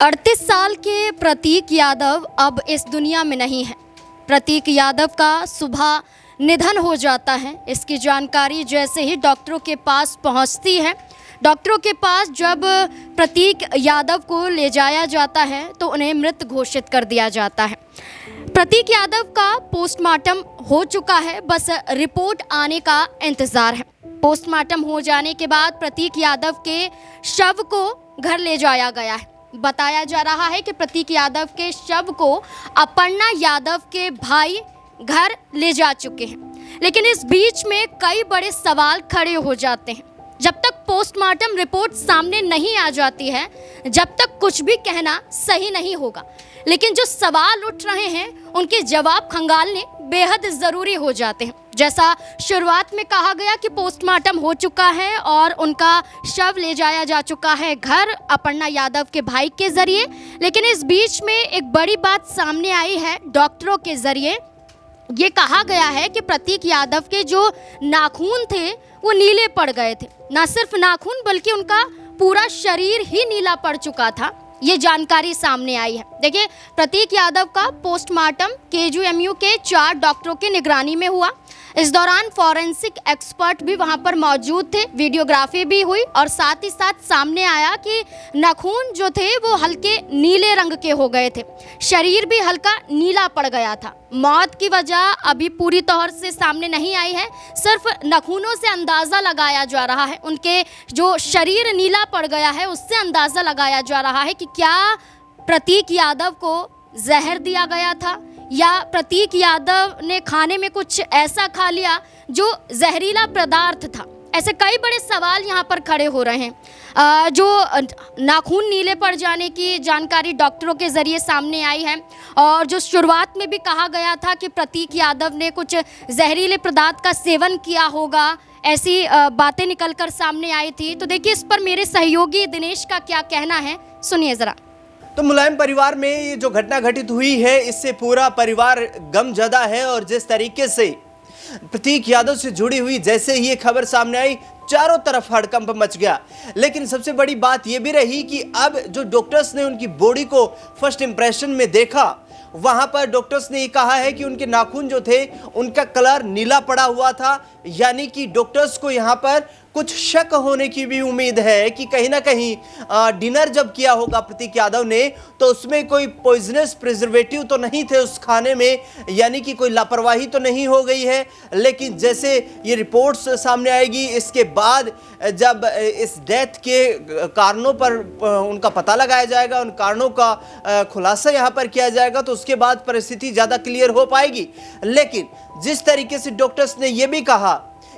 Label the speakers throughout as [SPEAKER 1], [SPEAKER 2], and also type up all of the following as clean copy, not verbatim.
[SPEAKER 1] 38 साल के प्रतीक यादव अब इस दुनिया में नहीं है। प्रतीक यादव का सुबह निधन हो जाता है। इसकी जानकारी जैसे ही डॉक्टरों के पास पहुंचती है, डॉक्टरों के पास जब प्रतीक यादव को ले जाया जाता है तो उन्हें मृत घोषित कर दिया जाता है। प्रतीक यादव का पोस्टमार्टम हो चुका है, बस रिपोर्ट आने का इंतज़ार है। पोस्टमार्टम हो जाने के बाद प्रतीक यादव के शव को घर ले जाया गया है। बताया जा रहा है कि प्रतीक यादव के शव को अपर्णा यादव के भाई घर ले जा चुके हैं, लेकिन इस बीच में कई बड़े सवाल खड़े हो जाते हैं। जब तक पोस्टमार्टम रिपोर्ट सामने नहीं आ जाती है, जब तक कुछ भी कहना सही नहीं होगा। लेकिन जो सवाल उठ रहे हैं उनके जवाब खंगालने बेहद ज़रूरी हो जाते हैं। जैसा शुरुआत में कहा गया कि पोस्टमार्टम हो चुका है और उनका शव ले जाया जा चुका है घर अपर्णा यादव के भाई के ज़रिए, लेकिन इस बीच में एक बड़ी बात सामने आई है। डॉक्टरों के ज़रिए ये कहा गया है कि प्रतीक यादव के जो नाखून थे वो नीले पड़ गए थे। ना सिर्फ नाखून बल्कि उनका पूरा शरीर ही नीला पड़ चुका था। ये जानकारी सामने आई है। देखिए, प्रतीक यादव का पोस्टमार्टम केजीएमयू के 4 डॉक्टरों की निगरानी में हुआ। इस दौरान फॉरेंसिक एक्सपर्ट भी वहां पर मौजूद थे, वीडियोग्राफी भी हुई और साथ ही साथ सामने आया कि नाखून जो थे वो हल्के नीले रंग के हो गए थे, शरीर भी हल्का नीला पड़ गया था। मौत की वजह अभी पूरी तौर से सामने नहीं आई है, सिर्फ नाखूनों से अंदाज़ा लगाया जा रहा है। उनके जो शरीर नीला पड़ गया है उससे अंदाज़ा लगाया जा रहा है कि क्या प्रतीक यादव को जहर दिया गया था या प्रतीक यादव ने खाने में कुछ ऐसा खा लिया जो जहरीला पदार्थ था। ऐसे कई बड़े सवाल यहाँ पर खड़े हो रहे हैं। जो नाखून नीले पड़ जाने की जानकारी डॉक्टरों के ज़रिए सामने आई है और जो शुरुआत में भी कहा गया था कि प्रतीक यादव ने कुछ जहरीले पदार्थ का सेवन किया होगा, ऐसी बातें निकलकर सामने आई थी। तो देखिए, इस पर मेरे सहयोगी दिनेश का क्या कहना है, सुनिए ज़रा।
[SPEAKER 2] तो मुलायम परिवार में ये जो घटना घटित हुई है, इससे पूरा परिवार गमज़दा है और जिस तरीके से प्रतीक यादव से जुड़ी हुई जैसे ही ये खबर सामने आई, चारों तरफ हड़कंप मच गया। लेकिन सबसे बड़ी बात ये भी रही कि अब जो डॉक्टर्स ने उनकी बॉडी को फर्स्ट इंप्रेशन में देखा, वहां पर डॉक्टर्स ने ये कहा है कि उनके नाखून जो थे उनका कलर नीला पड़ा हुआ था। यानी कि डॉक्टर्स को यहाँ पर कुछ शक होने की भी उम्मीद है कि कहीं ना कहीं डिनर जब किया होगा प्रतीक यादव ने तो उसमें कोई पॉइजनस प्रिजर्वेटिव तो नहीं थे उस खाने में, यानी कि कोई लापरवाही तो नहीं हो गई है। लेकिन जैसे ये रिपोर्ट्स सामने आएगी, इसके बाद जब इस डेथ के कारणों पर उनका पता लगाया जाएगा, उन कारणों का खुलासा यहाँ पर किया जाएगा, तो उसके बाद परिस्थिति ज़्यादा क्लियर हो पाएगी। लेकिन जिस तरीके से डॉक्टर्स ने यह भी कहा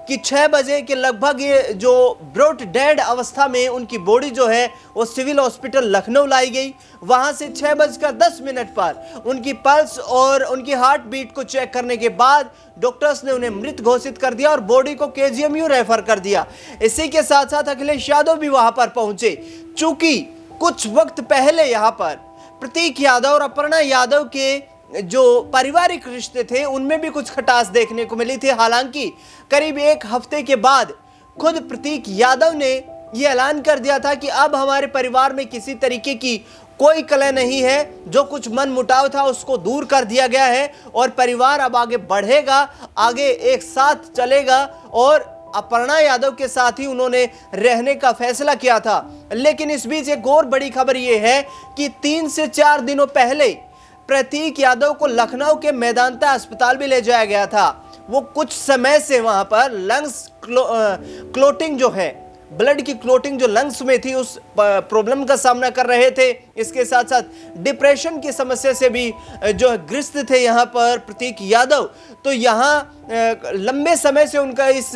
[SPEAKER 2] कि 6 बजे के लगभग ये जो ब्रॉट डेड अवस्था में उनकी बॉडी जो है वो सिविल हॉस्पिटल लखनऊ लाई गई। वहां से 6:10 पर उनकी पल्स और उनकी हार्ट बीट को चेक करने के बाद डॉक्टर्स ने उन्हें मृत घोषित कर दिया और बॉडी को केजीएमयू रेफर कर दिया। इसी के साथ साथ अखिलेश यादव भी वहां पर पहुंचे। चूंकि कुछ वक्त पहले यहाँ पर प्रतीक यादव और अपर्णा यादव के जो पारिवारिक रिश्ते थे उनमें भी कुछ खटास देखने को मिली थी। हालांकि करीब 1 हफ्ते के बाद खुद प्रतीक यादव ने यह ऐलान कर दिया था कि अब हमारे परिवार में किसी तरीके की कोई कलह नहीं है, जो कुछ मन मुटाव था उसको दूर कर दिया गया है और परिवार अब आगे बढ़ेगा, आगे एक साथ चलेगा और अपर्णा यादव के साथ ही उन्होंने रहने का फैसला किया था। लेकिन इस बीच एक और बड़ी खबर यह है कि 3 से 4 दिनों पहले प्रतीक यादव को लखनऊ के मेदांता अस्पताल भी ले जाया गया था। वो कुछ समय से वहां पर लंग्स क्लोटिंग जो है, ब्लड की क्लोटिंग जो लंग्स में थी, उस प्रॉब्लम का सामना कर रहे थे। इसके साथ साथ डिप्रेशन की समस्या से भी जो ग्रस्त थे यहाँ पर प्रतीक यादव। तो यहाँ लंबे समय से उनका इस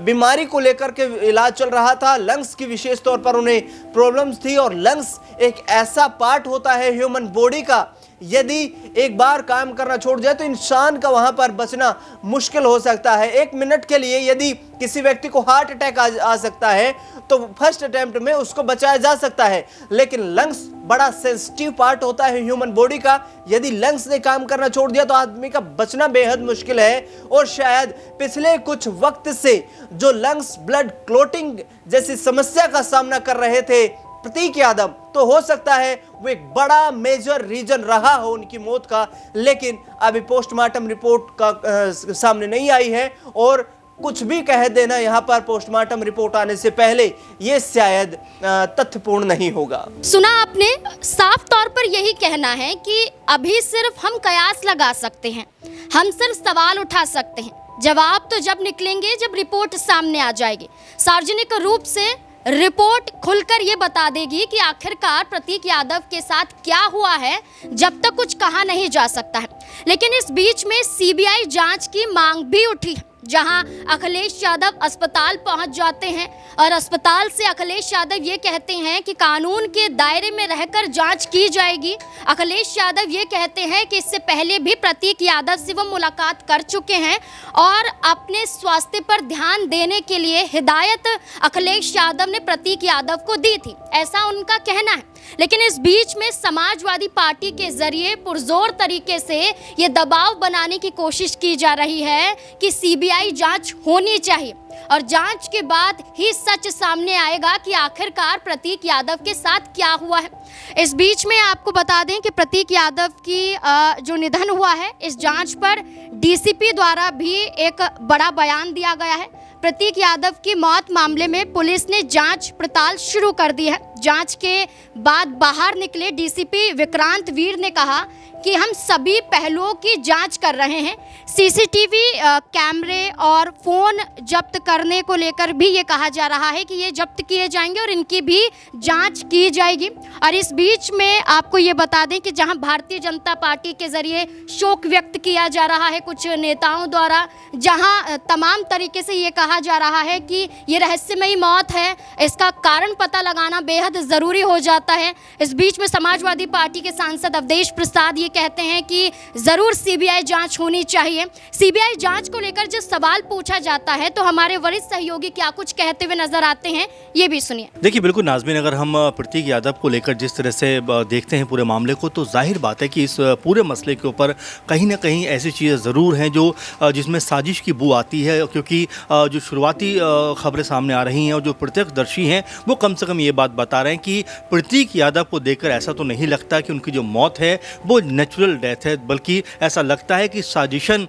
[SPEAKER 2] बीमारी को लेकर के इलाज चल रहा था। लंग्स की विशेष तौर पर उन्हें प्रॉब्लम्स थी और लंग्स एक ऐसा पार्ट होता है ह्यूमन बॉडी का, यदि एक बार काम करना छोड़ जाए तो इंसान का वहां पर बचना मुश्किल हो सकता है। 1 मिनट के लिए यदि किसी व्यक्ति को हार्ट अटैक आ सकता है तो फर्स्ट अटेम्प्ट में उसको बचाया जा सकता है, लेकिन लंग्स बड़ा सेंसिटिव पार्ट होता है ह्यूमन बॉडी का। यदि लंग्स ने काम करना छोड़ दिया तो आदमी का बचना बेहद मुश्किल है। और शायद पिछले कुछ वक्त से जो लंग्स ब्लड क्लोटिंग जैसी समस्या का सामना कर रहे थे प्रतीक यादव, तो हो सकता है वो एक बड़ा मेजर रीजन रहा हो उनकी मौत का, लेकिन अभी पोस्टमार्टम रिपोर्ट का सामने नहीं आई है और कुछ भी कह देना यहाँ पर पोस्टमार्टम रिपोर्ट आने से पहले ये शायद तथ्यपूर्ण नहीं होगा।
[SPEAKER 1] सुना आपने, साफ तौर पर यही कहना है कि अभी सिर्फ हम कयास लगा सकते हैं, हम सिर्फ सवाल उठा सकते हैं, जवाब तो जब निकलेंगे जब रिपोर्ट सामने आ जाएगी। सार्वजनिक रूप से रिपोर्ट खुलकर ये बता देगी कि आखिरकार प्रतीक यादव के साथ क्या हुआ है, जब तक कुछ कहा नहीं जा सकता है। लेकिन इस बीच में सीबीआई जांच की मांग भी उठी, जहां अखिलेश यादव अस्पताल पहुंच जाते हैं और अस्पताल से अखिलेश यादव ये कहते हैं कि कानून के दायरे में रहकर जांच की जाएगी। अखिलेश यादव ये कहते हैं कि इससे पहले भी प्रतीक यादव से वो मुलाकात कर चुके हैं और अपने स्वास्थ्य पर ध्यान देने के लिए हिदायत अखिलेश यादव ने प्रतीक यादव को दी थी, ऐसा उनका कहना है। लेकिन इस बीच में समाजवादी पार्टी के जरिए पुरजोर तरीके से ये दबाव बनाने की कोशिश की जा रही है कि सीबीआई जांच होनी चाहिए और जांच के बाद ही सच सामने आएगा कि आखिरकार प्रतीक यादव के साथ क्या हुआ है। इस बीच में आपको बता दें कि प्रतीक यादव की जो निधन हुआ है, इस जांच पर डीसीपी द्वारा भी एक बड़ा बयान दिया गया है। प्रतीक यादव की मौत मामले में पुलिस ने जांच पड़ताल शुरू कर दी है। जांच के बाद बाहर निकले डीसीपी विक्रांत वीर ने कहा कि हम सभी पहलुओं की जांच कर रहे हैं। सीसीटीवी कैमरे और फ़ोन जब्त करने को लेकर भी ये कहा जा रहा है कि ये जब्त किए जाएंगे और इनकी भी जांच की जाएगी। और इस बीच में आपको ये बता दें कि जहां भारतीय जनता पार्टी के ज़रिए शोक व्यक्त किया जा रहा है कुछ नेताओं द्वारा, जहां तमाम तरीके से ये कहा जा रहा है कि ये रहस्यमयी मौत है, इसका कारण पता लगाना बेहद ज़रूरी हो जाता है। इस बीच में समाजवादी पार्टी के सांसद अवधेश प्रसाद ये कहते हैं कि ज़रूर सीबीआई जांच होनी चाहिए। सीबीआई जांच को लेकर जब सवाल पूछा जाता है तो हमारे वरिष्ठ सहयोगी क्या कुछ कहते हुए नजर आते हैं, ये भी सुनिए।
[SPEAKER 3] देखिए, बिल्कुल नाज़मीन, अगर हम प्रतीक यादव को लेकर जिस तरह से देखते हैं पूरे मामले को, तो जाहिर बात है कि इस पूरे मसले के ऊपर कहीं ना कहीं ऐसी चीज़ें ज़रूर हैं जो जिसमें साजिश की बू आती है, क्योंकि जो शुरुआती खबरें सामने आ रही हैं और जो प्रत्यक्षदर्शी हैं वो कम से कम ये बात बता रहे हैं कि प्रतीक यादव को देखकर ऐसा तो नहीं लगता कि उनकी जो मौत है वो नेचुरल डेथ है, बल्कि ऐसा लगता है कि साजिशन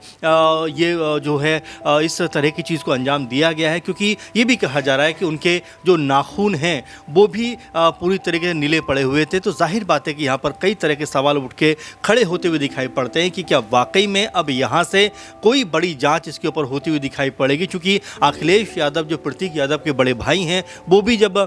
[SPEAKER 3] ये जो है इस तरह की चीज़ को अंजाम दिया गया है। क्योंकि ये भी कहा जा रहा है कि उनके जो नाखून हैं वो भी पूरी तरीके से नीले पड़े हुए थे। तो जाहिर बात है कि यहाँ पर कई तरह के सवाल उठ के खड़े होते हुए दिखाई पड़ते हैं कि क्या वाकई में अब यहाँ से कोई बड़ी जांच इसके ऊपर होती हुई दिखाई पड़ेगी। क्योंकि अखिलेश यादव जो प्रतीक यादव के बड़े भाई हैं वो भी जब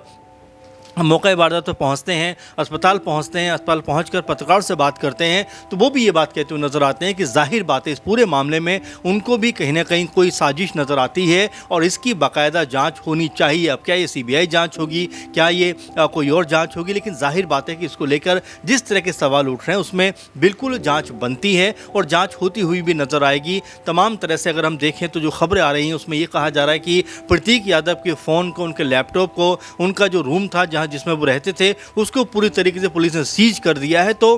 [SPEAKER 3] मौका वारदात पर पहुंचते हैं, अस्पताल पहुंचते हैं, अस्पताल पहुंचकर पत्रकार से बात करते हैं, तो वो भी ये बात कहते हुए नज़र आते हैं कि जाहिर बात है इस पूरे मामले में उनको भी कहीं ना कहीं कोई साजिश नज़र आती है और इसकी बाकायदा जांच होनी चाहिए। अब क्या ये सीबीआई जांच होगी, क्या ये कोई और जांच होगी, लेकिन जाहिर बात है कि इसको लेकर जिस तरह के सवाल उठ रहे हैं उसमें बिल्कुल जाँच बनती है और जाँच होती हुई भी नज़र आएगी। तमाम तरह से अगर हम देखें तो जो खबरें आ रही हैं उसमें ये कहा जा रहा है कि प्रतीक यादव के फ़ोन को, उनके लैपटॉप को, उनका जो रूम था जहाँ जिसमें वो रहते थे उसको पूरी तरीके से पुलिस ने सीज कर दिया है। तो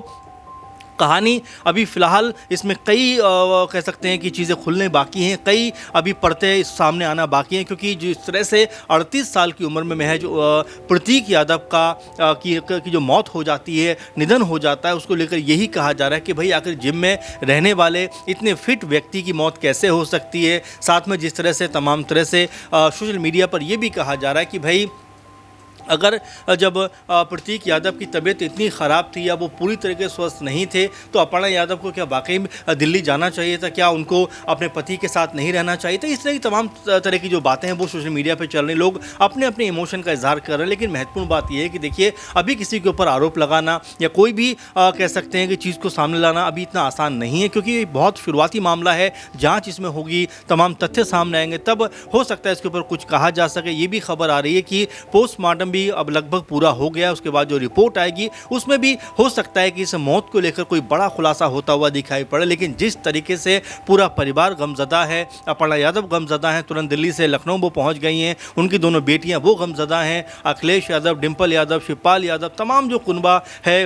[SPEAKER 3] कहानी अभी फ़िलहाल इसमें कई कह सकते हैं कि चीज़ें खुलने बाकी हैं, कई अभी परतें सामने आना बाकी हैं। क्योंकि जिस तरह से 38 साल की उम्र में महज प्रतीक यादव की जो मौत हो जाती है, निधन हो जाता है, उसको लेकर यही कहा जा रहा है कि भाई आखिर जिम में रहने वाले इतने फिट व्यक्ति की मौत कैसे हो सकती है। साथ में जिस तरह से तमाम तरह से सोशल मीडिया पर यह भी कहा जा रहा है कि भाई अगर जब प्रतीक यादव की तबीयत इतनी ख़राब थी या वो पूरी तरीके से स्वस्थ नहीं थे तो अपर्णा यादव को क्या वाकई में दिल्ली जाना चाहिए था, क्या उनको अपने पति के साथ नहीं रहना चाहिए था। इस तरह की तमाम तरह की जो बातें हैं वो सोशल मीडिया पे चल रही, लोग अपने अपने इमोशन का इजहार कर रहे हैं। लेकिन महत्वपूर्ण बात यह है कि देखिए, अभी किसी के ऊपर आरोप लगाना या कोई भी कह सकते हैं कि चीज़ को सामने लाना अभी इतना आसान नहीं है, क्योंकि बहुत शुरुआती मामला है। जाँच इसमें होगी, तमाम तथ्य सामने आएंगे, तब हो सकता है इसके ऊपर कुछ कहा जा सके। ये भी खबर आ रही है कि पोस्टमार्टम अब लगभग पूरा हो गया, उसके बाद जो रिपोर्ट आएगी उसमें भी हो सकता है कि इस मौत को लेकर कोई बड़ा खुलासा होता हुआ दिखाई पड़े। लेकिन जिस तरीके से पूरा परिवार गमजदा है, अपर्णा यादव गमजदा हैं, तुरंत दिल्ली से लखनऊ वो पहुंच गई हैं, उनकी दोनों बेटियां वो गमजदा हैं, अखिलेश यादव, डिम्पल यादव, शिवपाल यादव, तमाम जो कुनबा है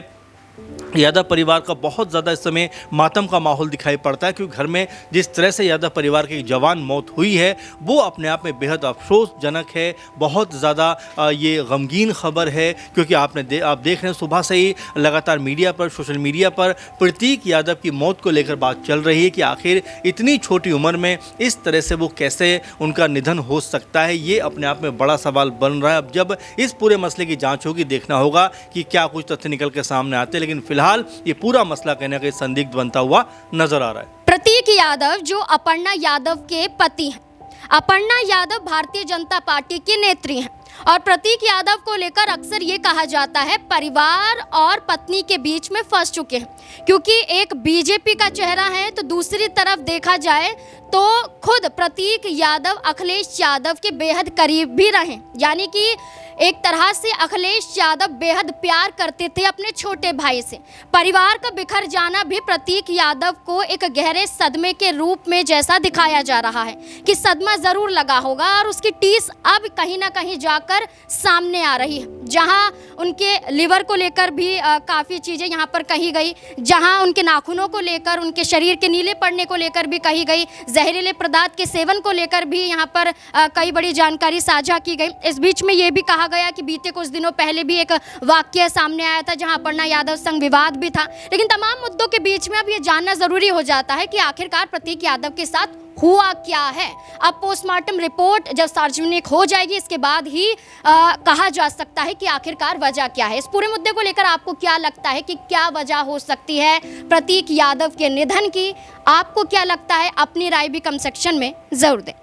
[SPEAKER 3] यादव परिवार का बहुत ज़्यादा इस समय मातम का माहौल दिखाई पड़ता है, क्योंकि घर में जिस तरह से यादव परिवार की जवान मौत हुई है वो अपने आप में बेहद अफसोसजनक है। बहुत ज़्यादा ये गमगीन खबर है, क्योंकि आप देख रहे हैं सुबह से ही लगातार मीडिया पर, सोशल मीडिया पर प्रतीक यादव की मौत को लेकर बात चल रही है कि आखिर इतनी छोटी उम्र में इस तरह से वो कैसे उनका निधन हो सकता है। ये अपने आप में बड़ा सवाल बन रहा है। अब जब इस पूरे मसले की जाँच होगी, देखना होगा कि क्या कुछ तथ्य निकल के सामने आते हैं, लेकिन फिलहाल ये पूरा मसला कहीं ना कहीं संदिग्ध बनता हुआ नजर आ रहा है।
[SPEAKER 1] प्रतीक यादव जो अपर्णा यादव के पति हैं। अपर्णा यादव भारतीय जनता पार्टी की नेत्री हैं और प्रतीक यादव को लेकर अक्सर ये कहा जाता है परिवार और पत्नी के बीच में फंस चुके हैं, क्योंकि एक बीजेपी का चेहरा है तो दूसरी तरफ देखा जाए तो खुद प्रतीक यादव अखिलेश यादव के बेहद करीब भी रहे। यानी कि एक तरह से अखिलेश यादव बेहद प्यार करते थे अपने छोटे भाई से। परिवार का बिखर जाना भी प्रतीक यादव को एक गहरे सदमे के रूप में जैसा दिखाया जा रहा है कि सदमा ज़रूर लगा होगा और उसकी टीस अब कहीं ना कहीं जाकर सामने आ रही है। जहां उनके लिवर को लेकर भी काफ़ी चीज़ें यहाँ पर कही गई, जहां उनके नाखूनों को लेकर, उनके शरीर के नीले पड़ने को लेकर भी कही गई, जहरीले पदार्थ के सेवन को लेकर भी यहाँ पर कई बड़ी जानकारी साझा की गई। इस बीच में ये भी कहा गया कि बीते कुछ दिनों पहले भी एक वाक्य सामने आया था जहां अपर्णा यादव संग विवाद भी था। लेकिन तमाम मुद्दों के बीच में अब ये जानना जरूरी हो जाता है कि आखिरकार प्रतीक यादव के साथ हुआ क्या है। अब पोस्टमार्टम रिपोर्ट जब सार्वजनिक हो जाएगी, इसके बाद ही कहा जा सकता है कि आखिरकार वजह क्या है। इस पूरे मुद्दे को लेकर आपको क्या लगता है कि क्या वजह हो सकती है प्रतीक यादव के निधन की? आपको क्या लगता है? अपनी राय भी कमेंट सेक्शन में जरूर दें।